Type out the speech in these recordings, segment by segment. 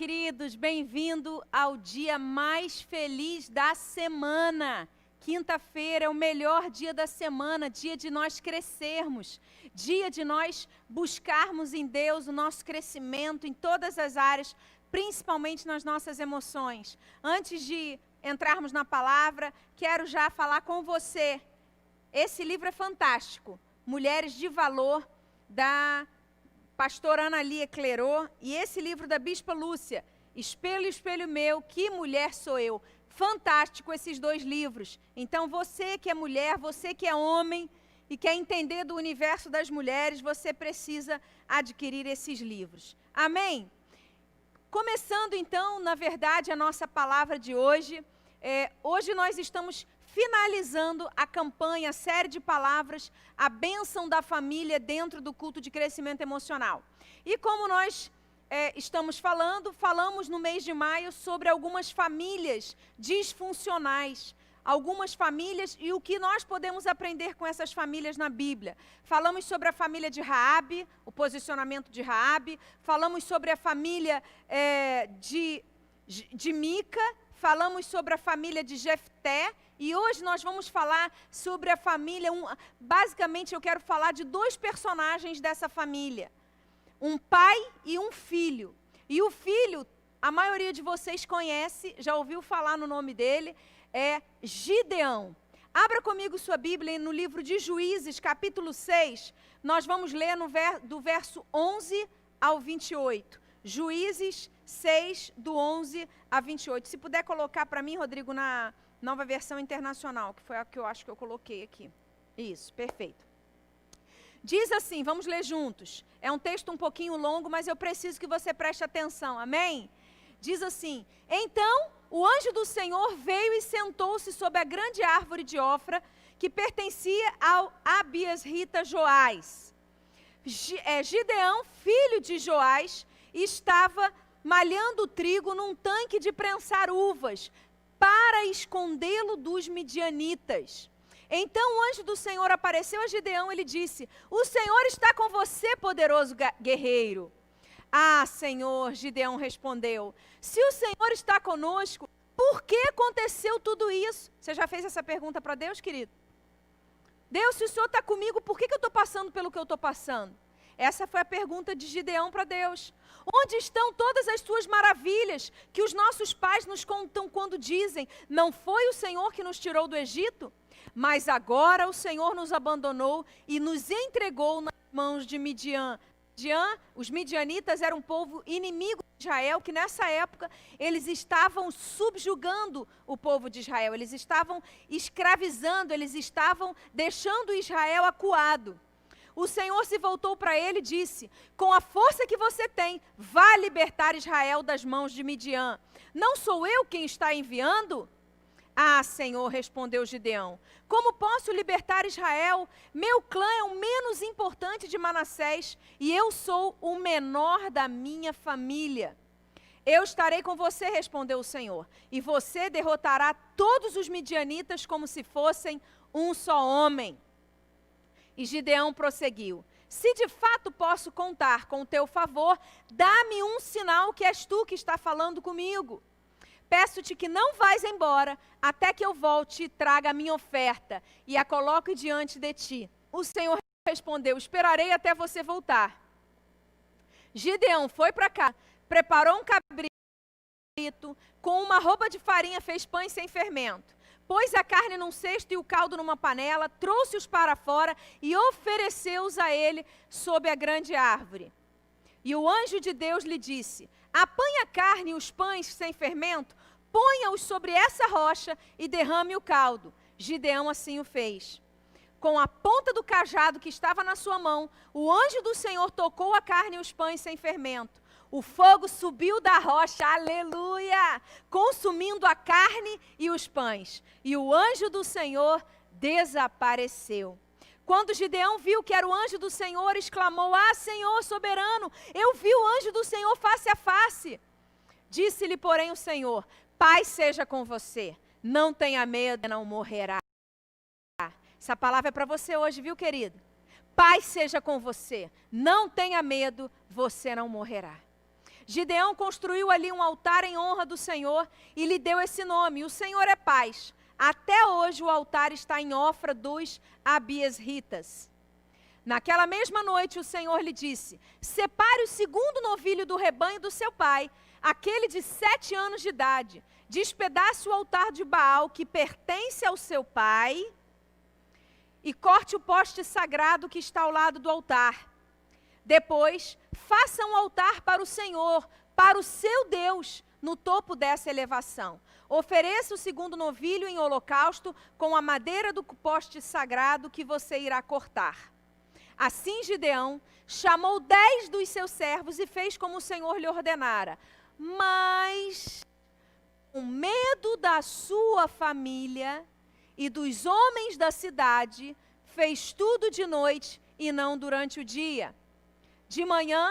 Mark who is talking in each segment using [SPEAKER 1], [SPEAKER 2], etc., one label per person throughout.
[SPEAKER 1] queridos, bem-vindo ao dia mais feliz da semana. Quinta-feira é o melhor dia da semana, dia de nós crescermos, dia de nós buscarmos em Deus o nosso crescimento em todas as áreas, principalmente nas nossas emoções. Antes de entrarmos na palavra, quero já falar com você. Esse livro é fantástico, Mulheres de Valor, da pastora Ana Lia Clerô, e esse livro da Bispa Lúcia, Espelho, Espelho Meu, Que Mulher Sou Eu. Fantástico esses dois livros. Então você que é mulher, você que é homem e quer entender do universo das mulheres, você precisa adquirir esses livros. Amém? Começando então, na verdade, a nossa palavra de hoje. Hoje nós estamos finalizando a campanha, a série de palavras, a bênção da família dentro do culto de crescimento emocional. E como nós falamos no mês de maio sobre algumas famílias disfuncionais, algumas famílias e o que nós podemos aprender com essas famílias na Bíblia. Falamos sobre a família de Raabe, o posicionamento de Raabe, falamos sobre a família de Mica, falamos sobre a família de Jefté, e hoje nós vamos falar sobre a família, basicamente eu quero falar de dois personagens dessa família, um pai e um filho. E o filho, a maioria de vocês conhece, já ouviu falar no nome dele, é Gideão. Abra comigo sua Bíblia no livro de Juízes, capítulo 6, nós vamos ler do verso 11 ao 28. Juízes 6, do 11 a 28. Se puder colocar para mim, Rodrigo, na Nova Versão Internacional, que foi a que eu acho que eu coloquei aqui. Isso, perfeito. Diz assim, vamos ler juntos. É um texto um pouquinho longo, mas eu preciso que você preste atenção, amém? Diz assim: Então o anjo do Senhor veio e sentou-se sob a grande árvore de Ofra, que pertencia ao Abiesrita Joás. Gideão, filho de Joás, estava malhando trigo num tanque de prensar uvas, para escondê-lo dos midianitas. Então o anjo do Senhor apareceu a Gideão e lhe disse: O Senhor está com você, poderoso guerreiro. Ah, Senhor, Gideão respondeu, se o Senhor está conosco, por que aconteceu tudo isso? Você já fez essa pergunta para Deus, querido? Deus, se o Senhor está comigo, por que eu estou passando pelo que eu estou passando? Essa foi a pergunta de Gideão para Deus. Onde estão todas as suas maravilhas que os nossos pais nos contam quando dizem, não foi o Senhor que nos tirou do Egito? Mas agora o Senhor nos abandonou e nos entregou nas mãos de Midian. Os midianitas eram um povo inimigo de Israel, que nessa época eles estavam subjugando o povo de Israel, eles estavam escravizando, eles estavam deixando Israel acuado. O Senhor se voltou para ele e disse, com a força que você tem, vá libertar Israel das mãos de Midian. Não sou eu quem está enviando? Ah, Senhor, respondeu Gideão, como posso libertar Israel? Meu clã é o menos importante de Manassés e eu sou o menor da minha família. Eu estarei com você, respondeu o Senhor, e você derrotará todos os midianitas como se fossem um só homem. E Gideão prosseguiu, se de fato posso contar com o teu favor, dá-me um sinal que és tu que está falando comigo. Peço-te que não vás embora, até que eu volte e traga a minha oferta, e a coloque diante de ti. O Senhor respondeu, esperarei até você voltar. Gideão foi para cá, preparou um cabrito, com uma roupa de farinha fez pães sem fermento. Pôs a carne num cesto e o caldo numa panela, trouxe-os para fora e ofereceu-os a ele sob a grande árvore. E o anjo de Deus lhe disse, apanhe a carne e os pães sem fermento, ponha-os sobre essa rocha e derrame o caldo. Gideão assim o fez. Com a ponta do cajado que estava na sua mão, o anjo do Senhor tocou a carne e os pães sem fermento. O fogo subiu da rocha, aleluia, consumindo a carne e os pães. E o anjo do Senhor desapareceu. Quando Gideão viu que era o anjo do Senhor, exclamou, ah, Senhor soberano, eu vi o anjo do Senhor face a face. Disse-lhe, porém, o Senhor, paz seja com você, não tenha medo, não morrerá. Essa palavra é para você hoje, viu, querido? Paz seja com você, não tenha medo, você não morrerá. Gideão construiu ali um altar em honra do Senhor e lhe deu esse nome. O Senhor é paz. Até hoje o altar está em Ofra dos Abiesritas. Naquela mesma noite o Senhor lhe disse: separe o segundo novilho do rebanho do seu pai, aquele de 7 anos de idade. Despedace o altar de Baal que pertence ao seu pai e corte o poste sagrado que está ao lado do altar. Depois, faça um altar para o Senhor, para o seu Deus, no topo dessa elevação. Ofereça o segundo novilho em holocausto com a madeira do poste sagrado que você irá cortar. Assim Gideão chamou 10 dos seus servos e fez como o Senhor lhe ordenara. Mas, com medo da sua família e dos homens da cidade, fez tudo de noite e não durante o dia. De manhã,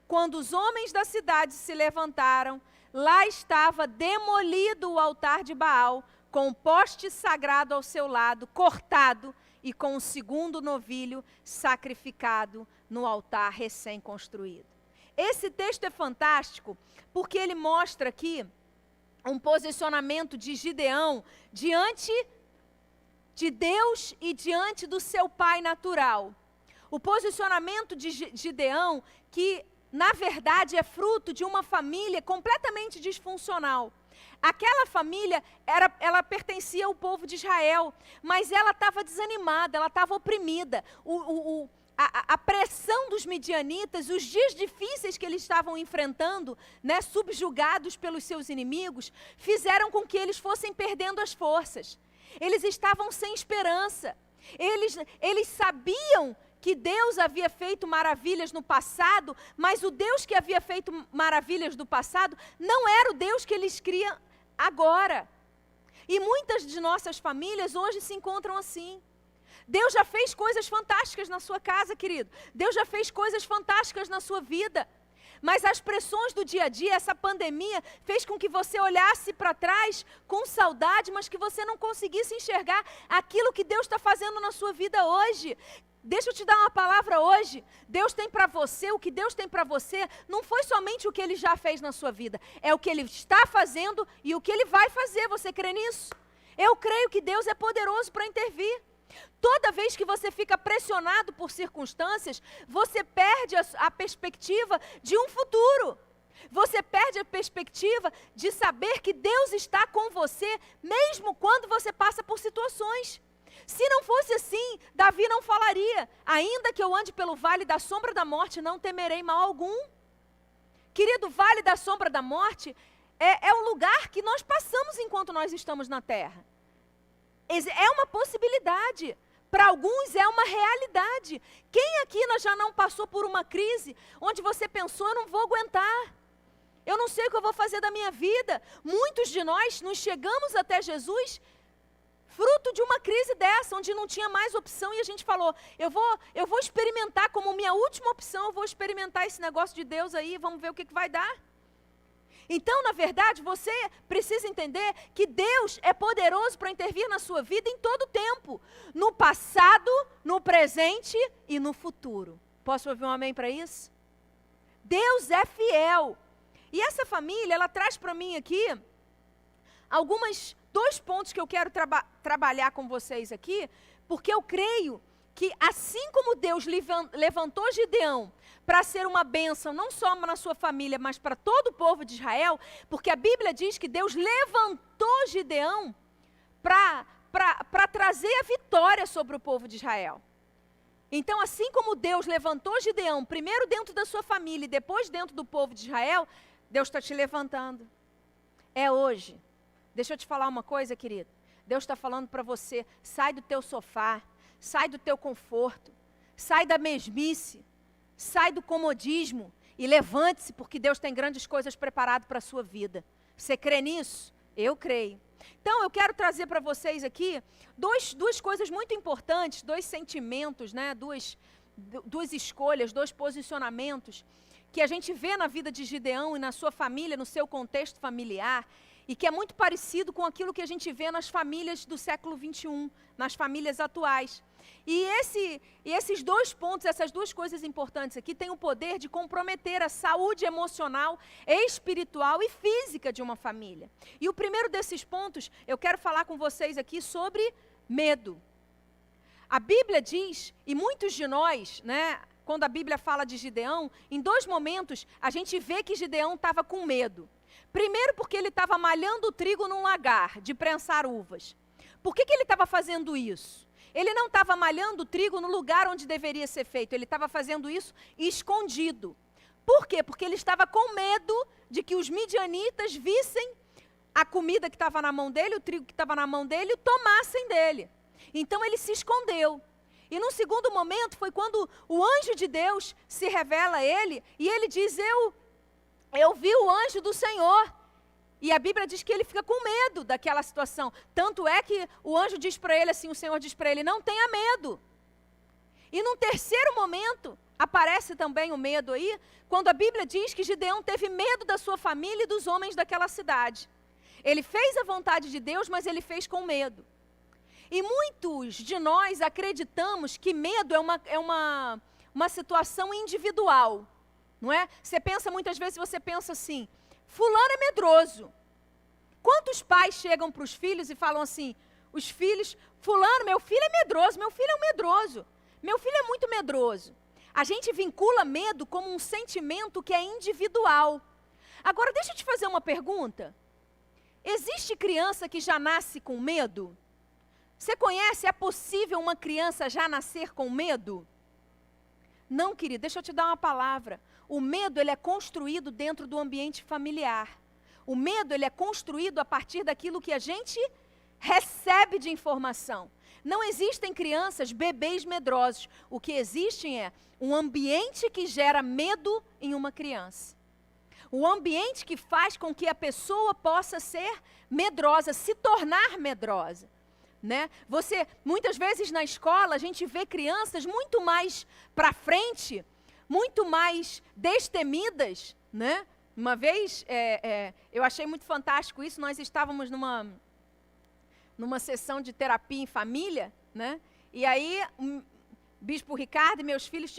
[SPEAKER 1] quando os homens da cidade se levantaram, lá estava demolido o altar de Baal, com o poste sagrado ao seu lado, cortado, e com o segundo novilho sacrificado no altar recém-construído. Esse texto é fantástico, porque ele mostra aqui um posicionamento de Gideão diante de Deus e diante do seu pai natural. O posicionamento de Gideão, que na verdade é fruto de uma família completamente disfuncional. Aquela família, ela pertencia ao povo de Israel, mas ela estava desanimada, ela estava oprimida. A pressão dos midianitas, os dias difíceis que eles estavam enfrentando, né, subjugados pelos seus inimigos, fizeram com que eles fossem perdendo as forças. Eles estavam sem esperança. Eles sabiam que Deus havia feito maravilhas no passado, mas o Deus que havia feito maravilhas do passado não era o Deus que eles criam agora. E muitas de nossas famílias hoje se encontram assim. Deus já fez coisas fantásticas na sua casa, querido. Deus já fez coisas fantásticas na sua vida. Mas as pressões do dia a dia, essa pandemia, fez com que você olhasse para trás com saudade, mas que você não conseguisse enxergar aquilo que Deus está fazendo na sua vida hoje. Deixa eu te dar uma palavra hoje. Deus tem para você, o que Deus tem para você, não foi somente o que Ele já fez na sua vida. É o que Ele está fazendo e o que Ele vai fazer. Você crê nisso? Eu creio que Deus é poderoso para intervir. Toda vez que você fica pressionado por circunstâncias, você perde a perspectiva de um futuro. Você perde a perspectiva de saber que Deus está com você, mesmo quando você passa por situações. Se não fosse assim, Davi não falaria: ainda que eu ande pelo vale da sombra da morte, não temerei mal algum. Querido, o vale da sombra da morte é o lugar que nós passamos enquanto nós estamos na terra. É uma possibilidade. Para alguns é uma realidade. Quem aqui já não passou por uma crise onde você pensou: eu não vou aguentar, eu não sei o que eu vou fazer da minha vida? Muitos de nós nos chegamos até Jesus fruto de uma crise dessa, onde não tinha mais opção, e a gente falou: eu vou experimentar como minha última opção, eu vou experimentar esse negócio de Deus aí, vamos ver o que vai dar. Então, na verdade, você precisa entender que Deus é poderoso para intervir na sua vida em todo o tempo. No passado, no presente e no futuro. Posso ouvir um amém para isso? Deus é fiel. E essa família, ela traz para mim aqui dois pontos que eu quero trabalhar com vocês aqui, porque eu creio que assim como Deus levantou Gideão para ser uma bênção, não só na sua família, mas para todo o povo de Israel, porque a Bíblia diz que Deus levantou Gideão para trazer a vitória sobre o povo de Israel. Então, assim como Deus levantou Gideão, primeiro dentro da sua família e depois dentro do povo de Israel, Deus está te levantando. É hoje. Deixa eu te falar uma coisa, querido. Deus está falando para você: sai do teu sofá, sai do teu conforto, sai da mesmice, sai do comodismo e levante-se, porque Deus tem grandes coisas preparadas para a sua vida. Você crê nisso? Eu creio. Então, eu quero trazer para vocês aqui duas coisas muito importantes, dois sentimentos, né? duas escolhas, dois posicionamentos que a gente vê na vida de Gideão e na sua família, no seu contexto familiar, e que é muito parecido com aquilo que a gente vê nas famílias do século 21, nas famílias atuais. E esses dois pontos, essas duas coisas importantes aqui, têm o poder de comprometer a saúde emocional, espiritual e física de uma família. E o primeiro desses pontos, eu quero falar com vocês aqui sobre medo. A Bíblia diz, e muitos de nós, né, quando a Bíblia fala de Gideão, em dois momentos a gente vê que Gideão estava com medo. Primeiro porque ele estava malhando o trigo num lagar de prensar uvas. Por que ele estava fazendo isso? Ele não estava malhando o trigo no lugar onde deveria ser feito, ele estava fazendo isso escondido. Por quê? Porque ele estava com medo de que os midianitas vissem a comida que estava na mão dele, o trigo que estava na mão dele, e tomassem dele. Então ele se escondeu. E num segundo momento foi quando o anjo de Deus se revela a ele, e ele diz, eu vi o anjo do Senhor. E a Bíblia diz que ele fica com medo daquela situação. Tanto é que o anjo diz para ele assim, o Senhor diz para ele, não tenha medo. E num terceiro momento, aparece também o medo aí, quando a Bíblia diz que Gideão teve medo da sua família e dos homens daquela cidade. Ele fez a vontade de Deus, mas ele fez com medo. E muitos de nós acreditamos que medo é uma situação individual, não é? Muitas vezes você pensa assim, fulano é medroso. Quantos pais chegam para os filhos e falam assim, os filhos, fulano, meu filho é medroso, meu filho é um medroso, meu filho é muito medroso. A gente vincula medo como um sentimento que é individual. Agora, deixa eu te fazer uma pergunta. Existe criança que já nasce com medo? Você conhece, é possível uma criança já nascer com medo? Não, querido, deixa eu te dar uma palavra. O medo, ele é construído dentro do ambiente familiar. O medo, ele é construído a partir daquilo que a gente recebe de informação. Não existem crianças, bebês medrosos. O que existem é um ambiente que gera medo em uma criança. O ambiente que faz com que a pessoa possa ser medrosa, se tornar medrosa. Né? Muitas vezes na escola, a gente vê crianças muito mais para frente, muito mais destemidas, né? Uma vez, eu achei muito fantástico isso, nós estávamos numa sessão de terapia em família, né? E aí, Bispo Ricardo e meus filhos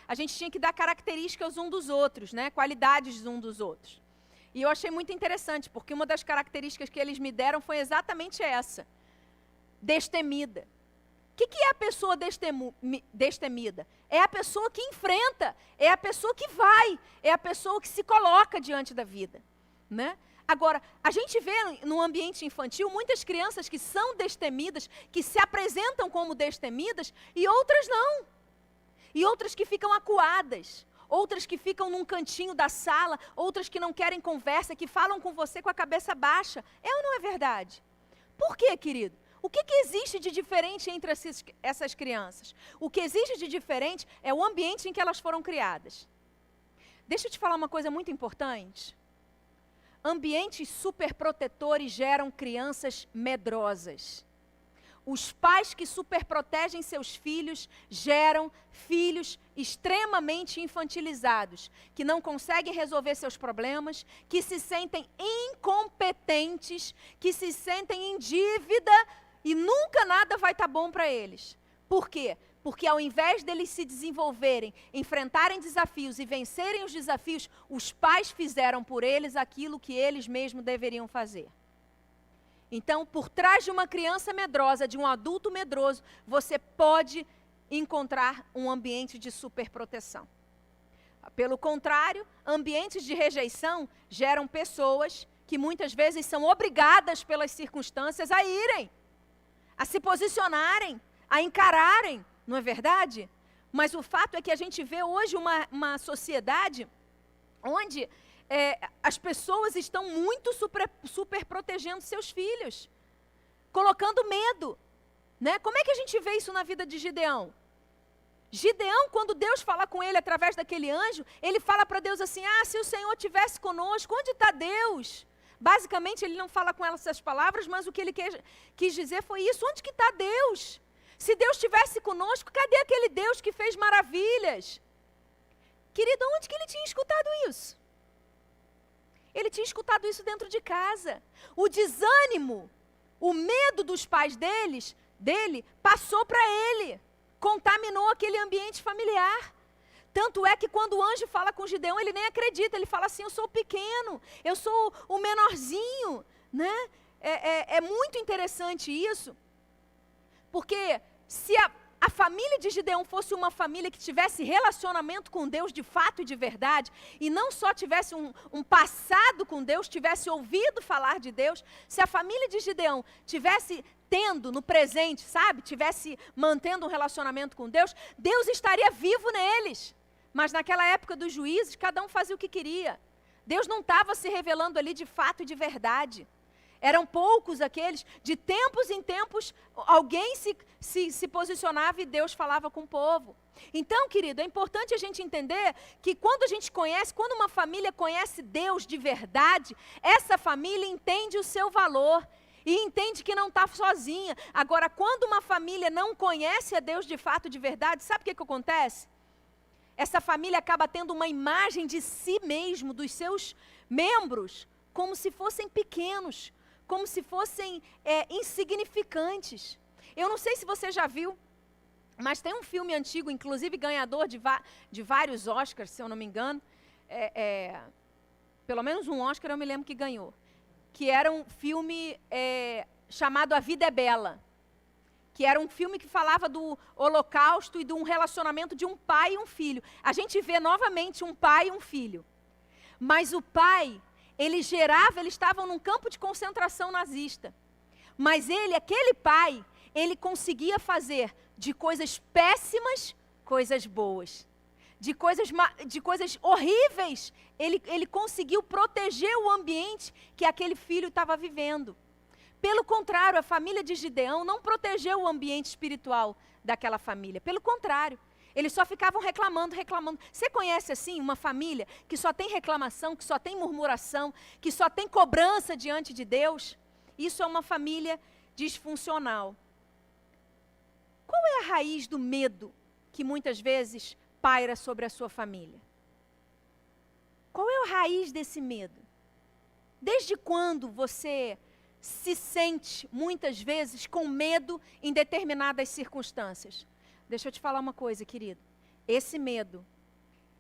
[SPEAKER 1] a gente tinha que dar características um dos outros, né? Qualidades um dos outros. E eu achei muito interessante, porque uma das características que eles me deram foi exatamente essa. Destemida. O que é a pessoa destemida? É a pessoa que enfrenta, é a pessoa que vai, é a pessoa que se coloca diante da vida, né? Agora, a gente vê no ambiente infantil muitas crianças que são destemidas, que se apresentam como destemidas, e outras não. E outras que ficam acuadas, outras que ficam num cantinho da sala, outras que não querem conversa, que falam com você com a cabeça baixa. É ou não é verdade? Por quê, querido? O que existe de diferente entre essas crianças? O que existe de diferente é o ambiente em que elas foram criadas. Deixa eu te falar uma coisa muito importante. Ambientes superprotetores geram crianças medrosas. Os pais que superprotegem seus filhos geram filhos extremamente infantilizados, que não conseguem resolver seus problemas, que se sentem incompetentes, que se sentem em dívida e nunca nada vai estar bom para eles. Por quê? Porque ao invés deles se desenvolverem, enfrentarem desafios e vencerem os desafios, os pais fizeram por eles aquilo que eles mesmos deveriam fazer. Então, por trás de uma criança medrosa, de um adulto medroso, você pode encontrar um ambiente de superproteção. Pelo contrário, ambientes de rejeição geram pessoas que muitas vezes são obrigadas pelas circunstâncias a irem, a se posicionarem, a encararem, não é verdade? Mas o fato é que a gente vê hoje uma sociedade onde as pessoas estão muito super protegendo seus filhos, colocando medo, né? Como é que a gente vê isso na vida de Gideão? Gideão, quando Deus fala com ele através daquele anjo, ele fala para Deus assim, se o Senhor estivesse conosco, onde está Deus? Basicamente, ele não fala com ela essas palavras, mas o que ele quis dizer foi isso, onde que está Deus? Se Deus estivesse conosco, cadê aquele Deus que fez maravilhas? Querido, onde que ele tinha escutado isso? Ele tinha escutado isso dentro de casa. O desânimo, o medo dos pais dele passou para ele. Contaminou aquele ambiente familiar. Tanto é que quando o anjo fala com Gideão, ele nem acredita. Ele fala assim, eu sou pequeno, eu sou o menorzinho, né? É muito interessante isso. Porque se a família de Gideão fosse uma família que tivesse relacionamento com Deus de fato e de verdade, e não só tivesse um passado com Deus, tivesse ouvido falar de Deus, se a família de Gideão tivesse tendo no presente, sabe, tivesse mantendo um relacionamento com Deus, Deus estaria vivo neles. Mas naquela época dos juízes, cada um fazia o que queria. Deus não estava se revelando ali de fato e de verdade. Eram poucos aqueles, de tempos em tempos, alguém se posicionava e Deus falava com o povo. Então, querido, é importante a gente entender que quando a gente conhece, quando uma família conhece Deus de verdade, essa família entende o seu valor e entende que não está sozinha. Agora, quando uma família não conhece a Deus de fato, de verdade, sabe o que acontece? Essa família acaba tendo uma imagem de si mesmo, dos seus membros, como se fossem pequenos, como se fossem insignificantes. Eu não sei se você já viu, mas tem um filme antigo, inclusive ganhador de vários Oscars, se eu não me engano, pelo menos um Oscar eu me lembro que ganhou, que era um filme chamado A Vida é Bela, que era um filme que falava do holocausto e de um relacionamento de um pai e um filho. A gente vê novamente um pai e um filho, mas o pai, eles estavam num campo de concentração nazista, mas aquele pai, ele conseguia fazer de coisas péssimas, coisas boas, de coisas horríveis, ele conseguiu proteger o ambiente que aquele filho estava vivendo. Pelo contrário, a família de Gideão não protegeu o ambiente espiritual daquela família. Pelo contrário, eles só ficavam reclamando. Você conhece assim uma família que só tem reclamação, que só tem murmuração, que só tem cobrança diante de Deus? Isso é uma família disfuncional. Qual é a raiz do medo que muitas vezes paira sobre a sua família? Qual é a raiz desse medo? Desde quando você se sente, muitas vezes, com medo em determinadas circunstâncias? Deixa eu te falar uma coisa, querido. Esse medo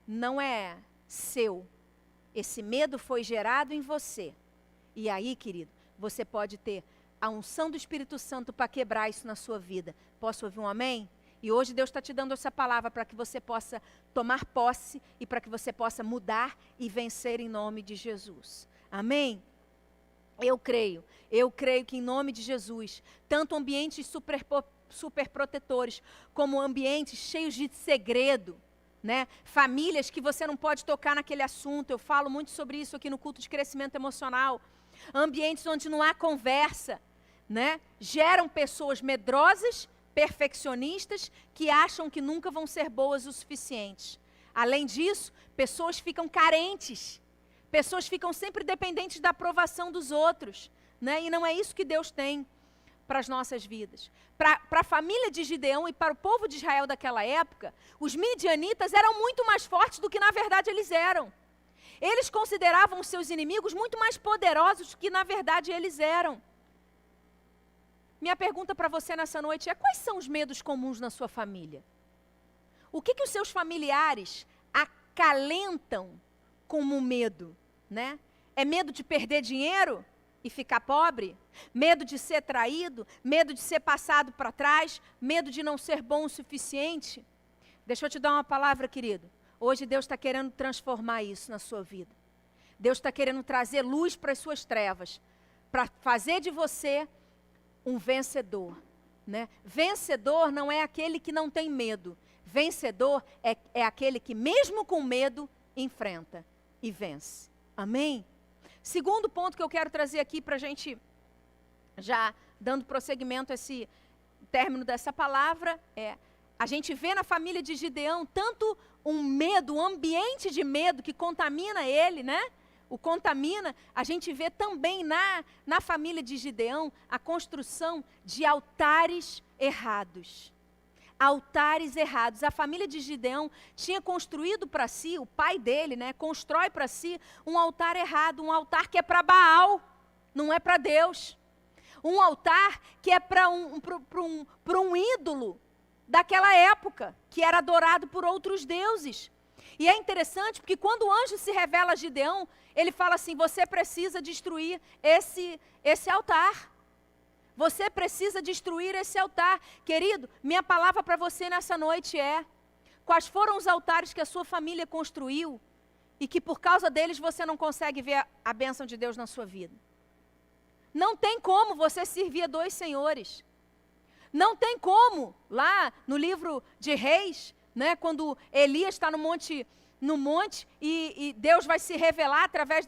[SPEAKER 1] não é seu. Esse medo foi gerado em você. E aí, querido, você pode ter a unção do Espírito Santo para quebrar isso na sua vida. Posso ouvir um amém? E hoje Deus está te dando essa palavra para que você possa tomar posse e para que você possa mudar e vencer em nome de Jesus. Amém? Eu creio que em nome de Jesus, tanto ambientes super protetores, como ambientes cheios de segredo, né? Famílias que você não pode tocar naquele assunto, eu falo muito sobre isso aqui no culto de crescimento emocional, ambientes onde não há conversa, né? Geram pessoas medrosas, perfeccionistas, que acham que nunca vão ser boas o suficiente. Além disso, pessoas ficam carentes, pessoas ficam sempre dependentes da aprovação dos outros, né? E não é isso que Deus tem para as nossas vidas. Para a família de Gideão e para o povo de Israel daquela época, os midianitas eram muito mais fortes do que na verdade eles eram. Eles consideravam os seus inimigos muito mais poderosos do que na verdade eles eram. Minha pergunta para você nessa noite é: quais são os medos comuns na sua família? O que os seus familiares acalentam como medo, né? É medo de perder dinheiro e ficar pobre? Medo de ser traído? Medo de ser passado para trás? Medo de não ser bom o suficiente? Deixa eu te dar uma palavra, querido. Hoje Deus está querendo transformar isso na sua vida. Deus está querendo trazer luz para as suas trevas, para fazer de você um vencedor, né? Vencedor não é aquele que não tem medo. Vencedor é aquele que mesmo com medo enfrenta e vence. Amém? Segundo ponto que eu quero trazer aqui para a gente, já dando prosseguimento a esse término dessa palavra, a gente vê na família de Gideão tanto um medo, um ambiente de medo que contamina ele, né? O contamina. A gente vê também na família de Gideão a construção de altares errados. altares errados. A família de Gideão tinha construído para si, o pai dele, né, constrói para si um altar errado, um altar que é para Baal, não é para Deus. Um altar que é para um ídolo daquela época, que era adorado por outros deuses. E é interessante porque quando o anjo se revela a Gideão, ele fala assim: você precisa destruir esse altar. Você precisa destruir esse altar. Querido, minha palavra para você nessa noite é: quais foram os altares que a sua família construiu e que por causa deles você não consegue ver a bênção de Deus na sua vida? Não tem como você servir a dois senhores. Não tem como, lá no livro de Reis, né, quando Elias está no monte e Deus vai se revelar através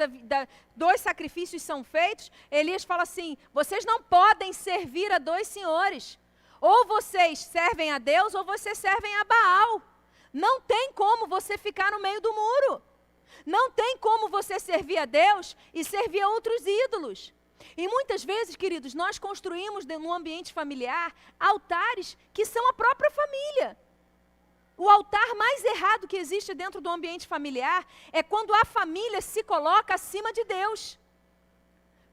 [SPEAKER 1] dois sacrifícios são feitos, Elias fala assim: vocês não podem servir a dois senhores. Ou vocês servem a Deus ou vocês servem a Baal. Não tem como você ficar no meio do muro. Não tem como você servir a Deus e servir a outros ídolos. E muitas vezes, queridos, nós construímos no ambiente familiar altares que são a própria família. O altar mais errado que existe dentro do ambiente familiar é quando a família se coloca acima de Deus.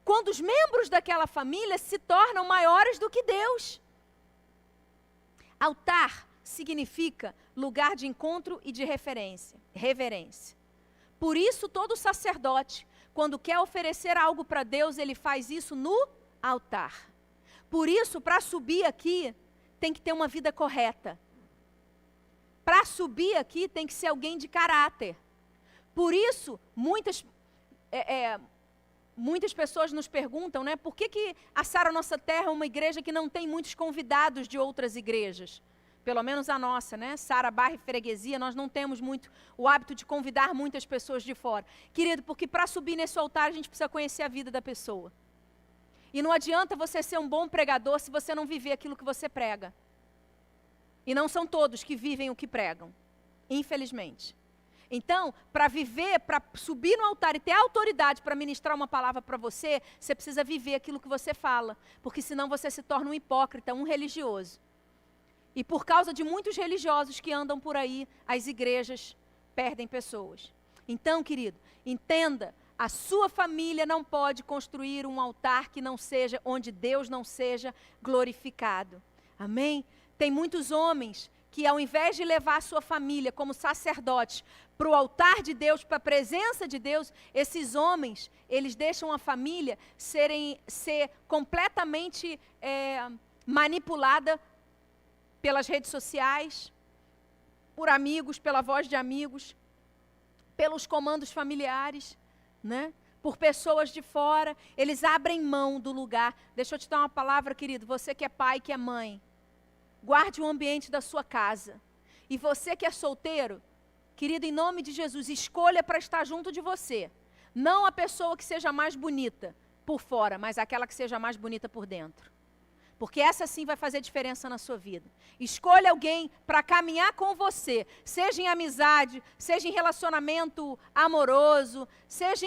[SPEAKER 1] Quando os membros daquela família se tornam maiores do que Deus. Altar significa lugar de encontro e de reverência. Por isso, todo sacerdote, quando quer oferecer algo para Deus, ele faz isso no altar. Por isso, para subir aqui, tem que ter uma vida correta. Para subir aqui, tem que ser alguém de caráter. Por isso, muitas pessoas nos perguntam, né, por que a Sara Nossa Terra é uma igreja que não tem muitos convidados de outras igrejas? Pelo menos a nossa, né? Sara Barra e Freguesia, nós não temos muito o hábito de convidar muitas pessoas de fora. Querido, porque para subir nesse altar a gente precisa conhecer a vida da pessoa. E não adianta você ser um bom pregador se você não viver aquilo que você prega. E não são todos que vivem o que pregam, infelizmente. Então, para viver, para subir no altar e ter autoridade para ministrar uma palavra para você, você precisa viver aquilo que você fala. Porque senão você se torna um hipócrita, um religioso. E por causa de muitos religiosos que andam por aí, as igrejas perdem pessoas. Então, querido, entenda, a sua família não pode construir um altar que não seja, onde Deus não seja glorificado. Amém? Tem muitos homens que ao invés de levar a sua família como sacerdotes para o altar de Deus, para a presença de Deus, esses homens, eles deixam a família ser completamente manipulada pelas redes sociais, por amigos, pela voz de amigos, pelos comandos familiares, né? Por pessoas de fora. Eles abrem mão do lugar. Deixa eu te dar uma palavra, querido. Você que é pai, que é mãe, guarde o ambiente da sua casa. E você que é solteiro, querido, em nome de Jesus, escolha para estar junto de você. Não a pessoa que seja mais bonita por fora, mas aquela que seja mais bonita por dentro. Porque essa sim vai fazer diferença na sua vida. Escolha alguém para caminhar com você, seja em amizade, seja em relacionamento amoroso, seja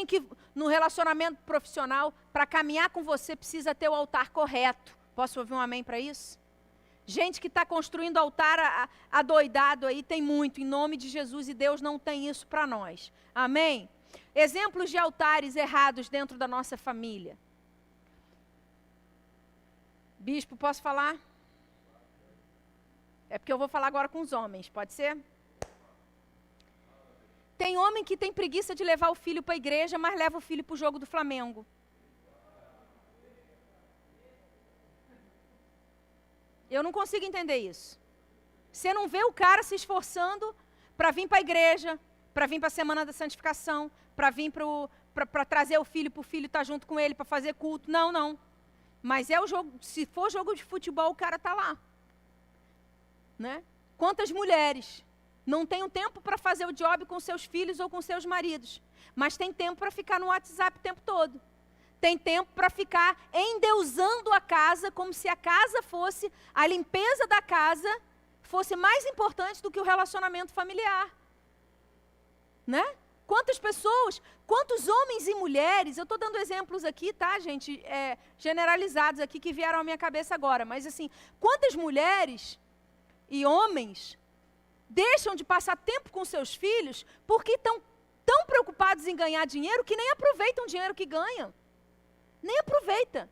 [SPEAKER 1] no relacionamento profissional, para caminhar com você precisa ter o altar correto. Posso ouvir um amém para isso? Gente que está construindo altar adoidado aí, tem muito, em nome de Jesus, e Deus não tem isso para nós. Amém? Exemplos de altares errados dentro da nossa família. Bispo, posso falar? É porque eu vou falar agora com os homens, pode ser? Tem homem que tem preguiça de levar o filho para a igreja, mas leva o filho para o jogo do Flamengo. Eu não consigo entender isso. Você não vê o cara se esforçando para vir para a igreja, para vir para a Semana da Santificação, para vir para trazer o filho, para o filho estar junto com ele, para fazer culto. Não, não. Mas é o jogo, se for jogo de futebol, o cara está lá. Né? Quantas mulheres não têm um tempo para fazer o job com seus filhos ou com seus maridos, mas tem tempo para ficar no WhatsApp o tempo todo. Tem tempo para ficar endeusando a casa, como se a casa fosse, a limpeza da casa fosse mais importante do que o relacionamento familiar. Né? Quantas pessoas, quantos homens e mulheres, eu estou dando exemplos aqui, tá, gente, generalizados aqui, que vieram à minha cabeça agora, mas assim, quantas mulheres e homens deixam de passar tempo com seus filhos porque estão tão preocupados em ganhar dinheiro que nem aproveitam o dinheiro que ganham. Nem aproveita.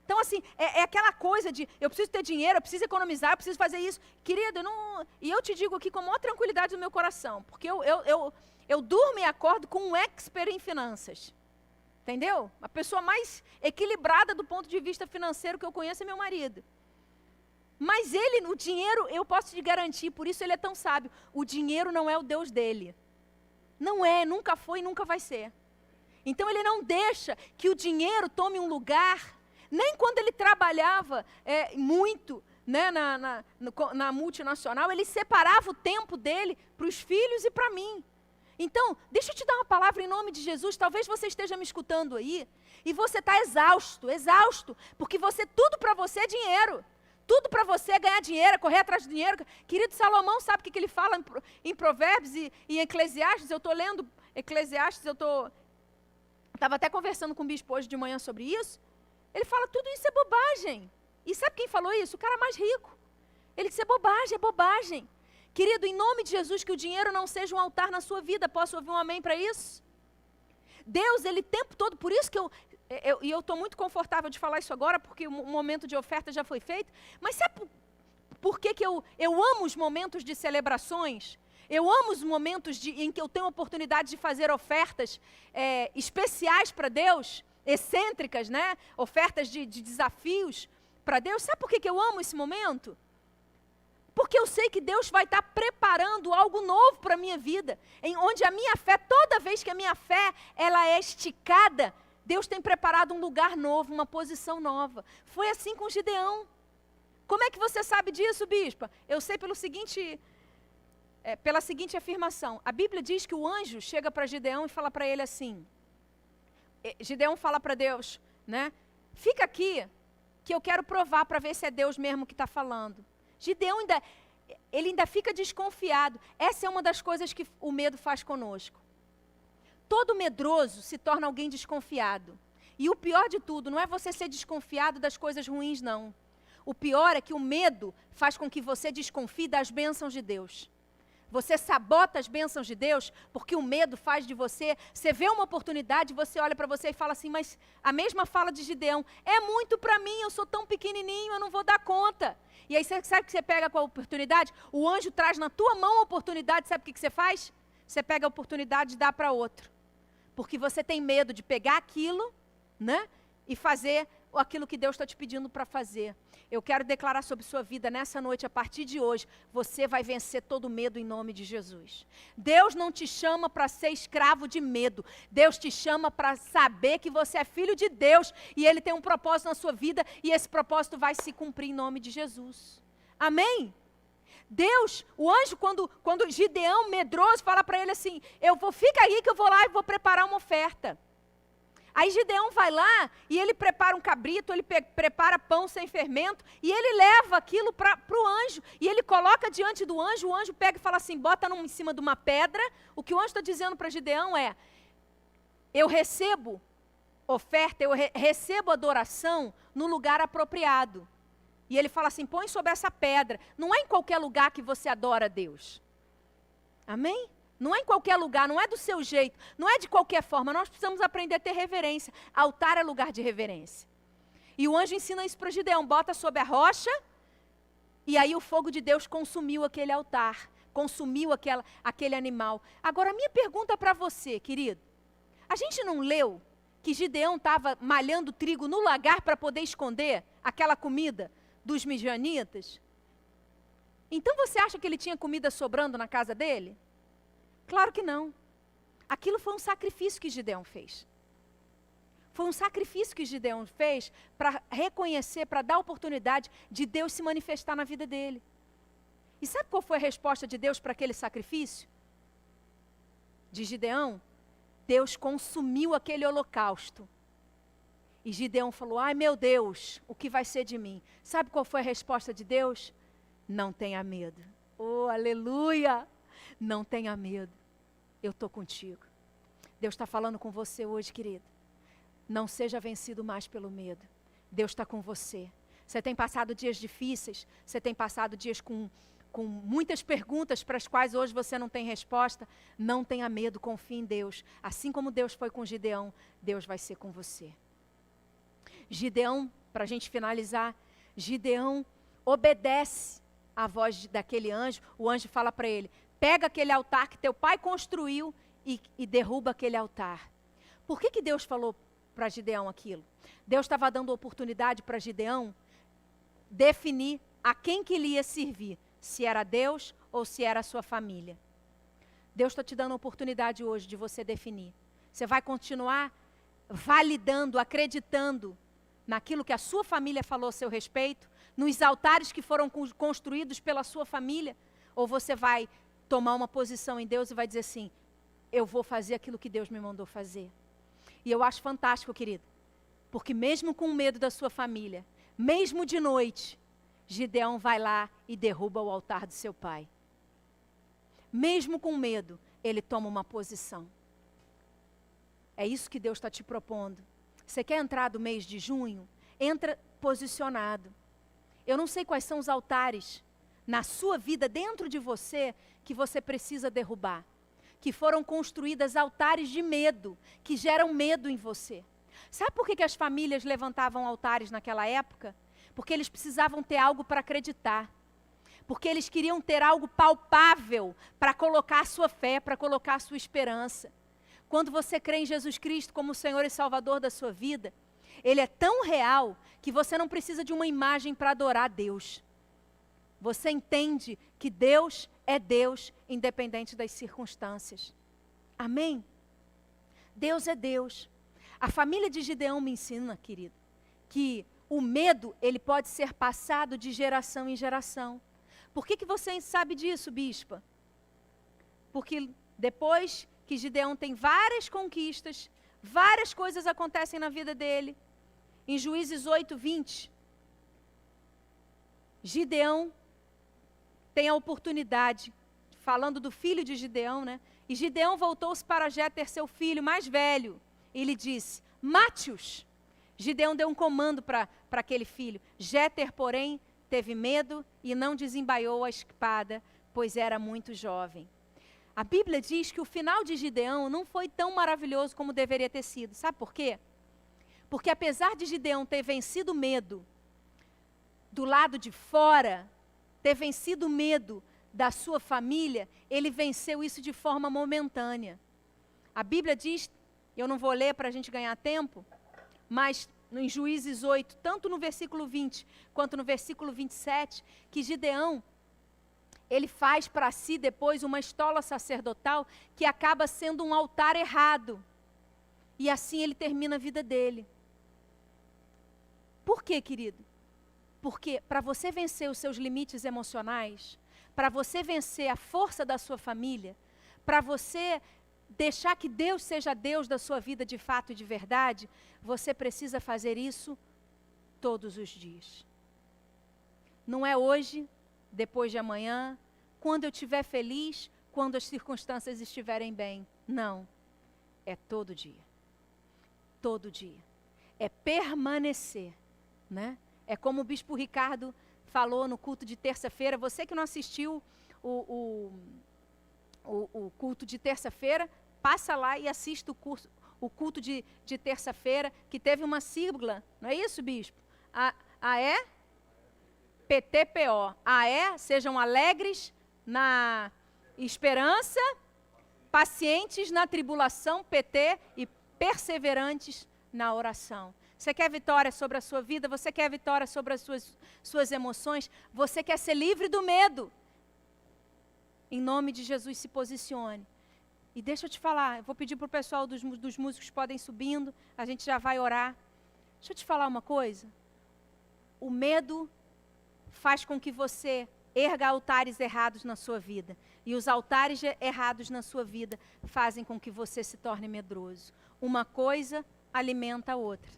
[SPEAKER 1] Então, assim, é aquela coisa de, eu preciso ter dinheiro, eu preciso economizar, eu preciso fazer isso. Querido, e eu te digo aqui com a maior tranquilidade do meu coração, porque eu durmo e acordo com um expert em finanças. Entendeu? A pessoa mais equilibrada do ponto de vista financeiro que eu conheço é meu marido. Mas ele, o dinheiro, eu posso te garantir, por isso ele é tão sábio. O dinheiro não é o Deus dele. Não é, nunca foi e nunca vai ser. Então ele não deixa que o dinheiro tome um lugar, nem quando ele trabalhava muito, né, na multinacional, ele separava o tempo dele para os filhos e para mim. Então, deixa eu te dar uma palavra em nome de Jesus. Talvez você esteja me escutando aí e você está exausto, porque tudo para você é dinheiro. Tudo para você é ganhar dinheiro, é correr atrás do dinheiro. Querido, Salomão sabe o que ele fala em Provérbios e em Eclesiastes. Eu estou lendo Eclesiastes, estava até conversando com o bispo hoje de manhã sobre isso. Ele fala, tudo isso é bobagem. E sabe quem falou isso? O cara mais rico. Ele disse, é bobagem. Querido, em nome de Jesus, que o dinheiro não seja um altar na sua vida. Posso ouvir um amém para isso? Deus, ele o tempo todo, por isso que eu estou muito confortável de falar isso agora, porque o momento de oferta já foi feito. Mas sabe por que eu amo os momentos de celebrações? Eu amo os momentos em que eu tenho a oportunidade de fazer ofertas especiais para Deus, excêntricas, né? Ofertas de desafios para Deus. Sabe por que eu amo esse momento? Porque eu sei que Deus vai estar preparando algo novo para a minha vida, onde a minha fé, toda vez que a minha fé ela é esticada, Deus tem preparado um lugar novo, uma posição nova. Foi assim com Gideão. Como é que você sabe disso, bispa? Eu sei pela seguinte afirmação. A Bíblia diz que o anjo chega para Gideão e fala para ele assim, Gideão fala para Deus, né? Fica aqui, que eu quero provar para ver se é Deus mesmo que está falando. Gideão ainda fica desconfiado. Essa é uma das coisas que o medo faz conosco. Todo medroso se torna alguém desconfiado. E o pior de tudo, não é você ser desconfiado das coisas ruins, não. O pior é que o medo faz com que você desconfie das bênçãos de Deus. Você sabota as bênçãos de Deus, porque o medo faz de você vê uma oportunidade, você olha para você e fala assim, mas a mesma fala de Gideão, é muito para mim, eu sou tão pequenininho, eu não vou dar conta. E aí você sabe o que você pega com a oportunidade? O anjo traz na tua mão a oportunidade, sabe o que você faz? Você pega a oportunidade e dá para outro. Porque você tem medo de pegar aquilo, né? E fazer aquilo que Deus está te pedindo para fazer. Eu quero declarar sobre sua vida nessa noite, a partir de hoje, você vai vencer todo medo em nome de Jesus. Deus não te chama para ser escravo de medo. Deus te chama para saber que você é filho de Deus e Ele tem um propósito na sua vida e esse propósito vai se cumprir em nome de Jesus. Amém? Deus, o anjo, quando Gideão, medroso, fala para ele assim, fica aí que eu vou lá e vou preparar uma oferta. Aí Gideão vai lá e ele prepara um cabrito, ele prepara pão sem fermento e ele leva aquilo para o anjo. E ele coloca diante do anjo, o anjo pega e fala assim, bota em cima de uma pedra. O que o anjo está dizendo para Gideão é, eu recebo oferta, eu recebo adoração no lugar apropriado. E ele fala assim, põe sobre essa pedra. Não é em qualquer lugar que você adora a Deus. Amém? Não é em qualquer lugar, não é do seu jeito, não é de qualquer forma. Nós precisamos aprender a ter reverência. Altar é lugar de reverência. E o anjo ensina isso para Gideão. Bota sobre a rocha, e aí o fogo de Deus consumiu aquele altar. Consumiu aquele animal. Agora, a minha pergunta para você, querido. A gente não leu que Gideão estava malhando trigo no lagar para poder esconder aquela comida dos midianitas? Então você acha que ele tinha comida sobrando na casa dele? Claro que não. Aquilo foi um sacrifício que Gideão fez. Foi um sacrifício que Gideão fez para reconhecer, para dar oportunidade de Deus se manifestar na vida dele. E sabe qual foi a resposta de Deus para aquele sacrifício? De Gideão? Deus consumiu aquele holocausto. E Gideão falou, ai meu Deus, o que vai ser de mim? Sabe qual foi a resposta de Deus? Não tenha medo. Oh, aleluia! Não tenha medo, eu estou contigo. Deus está falando com você hoje, querido. Não seja vencido mais pelo medo. Deus está com você. Você tem passado dias difíceis, você tem passado dias com muitas perguntas para as quais hoje você não tem resposta. Não tenha medo, confie em Deus. Assim como Deus foi com Gideão, Deus vai ser com você. Gideão, para a gente finalizar, Gideão obedece à voz daquele anjo. O anjo fala para ele, pega aquele altar que teu pai construiu e derruba aquele altar. Por que Deus falou para Gideão aquilo? Deus estava dando oportunidade para Gideão definir a quem que ele ia servir. Se era Deus ou se era a sua família. Deus está te dando a oportunidade hoje de você definir. Você vai continuar validando, acreditando naquilo que a sua família falou a seu respeito, nos altares que foram construídos pela sua família, ou você vai tomar uma posição em Deus e vai dizer assim, eu vou fazer aquilo que Deus me mandou fazer. E eu acho fantástico, querido, porque mesmo com medo da sua família, mesmo de noite, Gideão vai lá e derruba o altar do seu pai. Mesmo com medo, ele toma uma posição. É isso que Deus está te propondo. Você quer entrar do mês de junho? Entra posicionado. Eu não sei quais são os altares na sua vida, dentro de você, que você precisa derrubar. Que foram construídas altares de medo, que geram medo em você. Sabe por que as famílias levantavam altares naquela época? Porque eles precisavam ter algo para acreditar. Porque eles queriam ter algo palpável para colocar a sua fé, para colocar a sua esperança. Quando você crê em Jesus Cristo como Senhor e Salvador da sua vida, Ele é tão real que você não precisa de uma imagem para adorar a Deus. Você entende que Deus é Deus, independente das circunstâncias. Amém? Deus é Deus. A família de Gideão me ensina, querido, que o medo, ele pode ser passado de geração em geração. Por que você sabe disso, bispa? Porque depois que Gideão tem várias conquistas, várias coisas acontecem na vida dele. Em Juízes 8:20, Gideão tem a oportunidade, falando do filho de Gideão, né? E Gideão voltou-se para Jéter, seu filho mais velho, e lhe disse, mate-os. Gideão deu um comando para aquele filho. Jéter, porém, teve medo e não desembaiou a espada, pois era muito jovem. A Bíblia diz que o final de Gideão não foi tão maravilhoso como deveria ter sido. Sabe por quê? Porque apesar de Gideão ter vencido o medo do lado de fora, ter vencido o medo da sua família, ele venceu isso de forma momentânea. A Bíblia diz, eu não vou ler para a gente ganhar tempo, mas em Juízes 8, tanto no versículo 20 quanto no versículo 27, que Gideão, ele faz para si depois uma estola sacerdotal que acaba sendo um altar errado. E assim ele termina a vida dele. Por quê, querido? Porque para você vencer os seus limites emocionais, para você vencer a força da sua família, para você deixar que Deus seja Deus da sua vida de fato e de verdade, você precisa fazer isso todos os dias. Não é hoje, depois de amanhã, quando eu estiver feliz, quando as circunstâncias estiverem bem. Não. É todo dia. Todo dia. É permanecer, né? É como o bispo Ricardo falou no culto de terça-feira. Você que não assistiu o culto de terça-feira, passa lá e assista o culto de terça-feira, que teve uma sigla, não é isso, bispo? AE? PTPO. AE, sejam alegres na esperança, pacientes na tribulação, PT, e perseverantes na oração. Você quer vitória sobre a sua vida? Você quer vitória sobre as suas emoções? Você quer ser livre do medo? Em nome de Jesus, se posicione. E deixa eu te falar, eu vou pedir para o pessoal dos músicos podem subindo, a gente já vai orar. Deixa eu te falar uma coisa. O medo faz com que você erga altares errados na sua vida. E os altares errados na sua vida fazem com que você se torne medroso. Uma coisa alimenta a outra.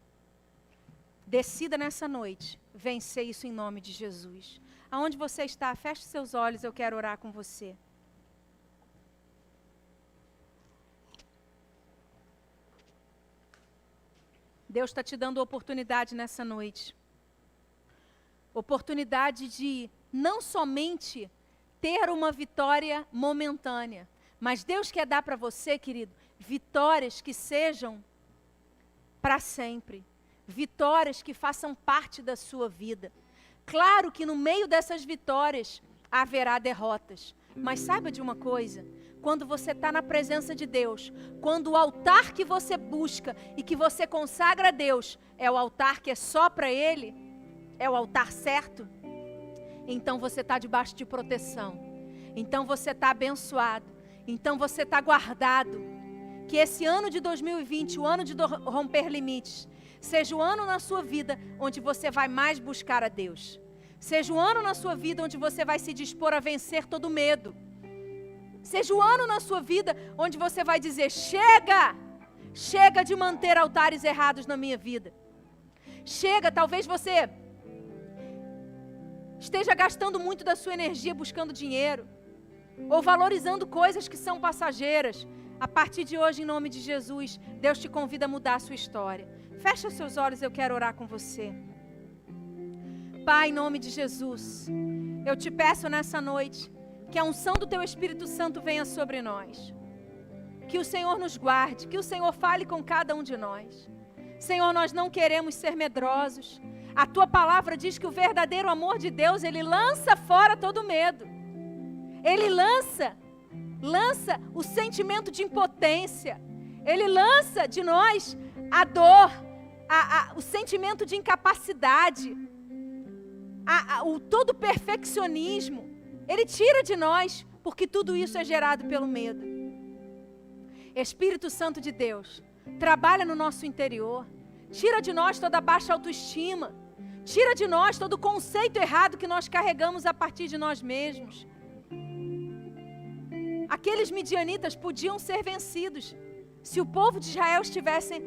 [SPEAKER 1] Decida nessa noite vencer isso em nome de Jesus. Aonde você está, feche seus olhos, eu quero orar com você. Deus está te dando oportunidade nessa noite Oportunidade de não somente ter uma vitória momentânea, mas Deus quer dar para você, querido, vitórias que sejam para sempre. Vitórias que façam parte da sua vida. Claro que no meio dessas vitórias haverá derrotas. Mas saiba de uma coisa, quando você está na presença de Deus, quando o altar que você busca e que você consagra a Deus é o altar que é só para Ele, é o altar certo, então você está debaixo de proteção, então você está abençoado, então você está guardado. Que esse ano de 2020, o ano de romper limites, seja o ano na sua vida onde você vai mais buscar a Deus. Seja o ano na sua vida onde você vai se dispor a vencer todo medo. Seja o ano na sua vida onde você vai dizer: chega! Chega de manter altares errados na minha vida. Chega, talvez você esteja gastando muito da sua energia buscando dinheiro, ou valorizando coisas que são passageiras. A partir de hoje, em nome de Jesus, Deus te convida a mudar a sua história. Fecha os seus olhos, eu quero orar com você. Pai, em nome de Jesus, eu te peço nessa noite que a unção do Teu Espírito Santo venha sobre nós. Que o Senhor nos guarde, que o Senhor fale com cada um de nós. Senhor, nós não queremos ser medrosos. A Tua palavra diz que o verdadeiro amor de Deus, Ele lança fora todo medo. Ele lança o sentimento de impotência. Ele lança de nós a dor, o sentimento de incapacidade, todo perfeccionismo. Ele tira de nós, porque tudo isso é gerado pelo medo. Espírito Santo de Deus, trabalha no nosso interior. Tira de nós toda a baixa autoestima. Tira de nós todo o conceito errado que nós carregamos a partir de nós mesmos. Aqueles midianitas podiam ser vencidos se o povo de Israel estivesse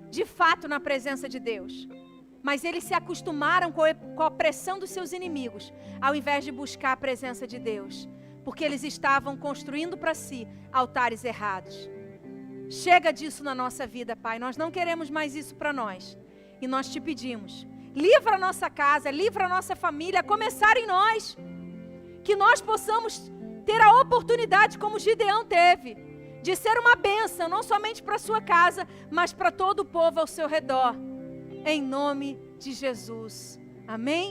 [SPEAKER 1] de fato na presença de Deus. Mas eles se acostumaram com a pressão dos seus inimigos, ao invés de buscar a presença de Deus, porque eles estavam construindo para si altares errados. Chega disso na nossa vida, Pai. Nós não queremos mais isso para nós. E nós te pedimos, livra a nossa casa, livra a nossa família, a começar em nós. Que nós possamos ter a oportunidade, como Gideão teve, de ser uma bênção, não somente para a sua casa, mas para todo o povo ao seu redor. Em nome de Jesus. Amém?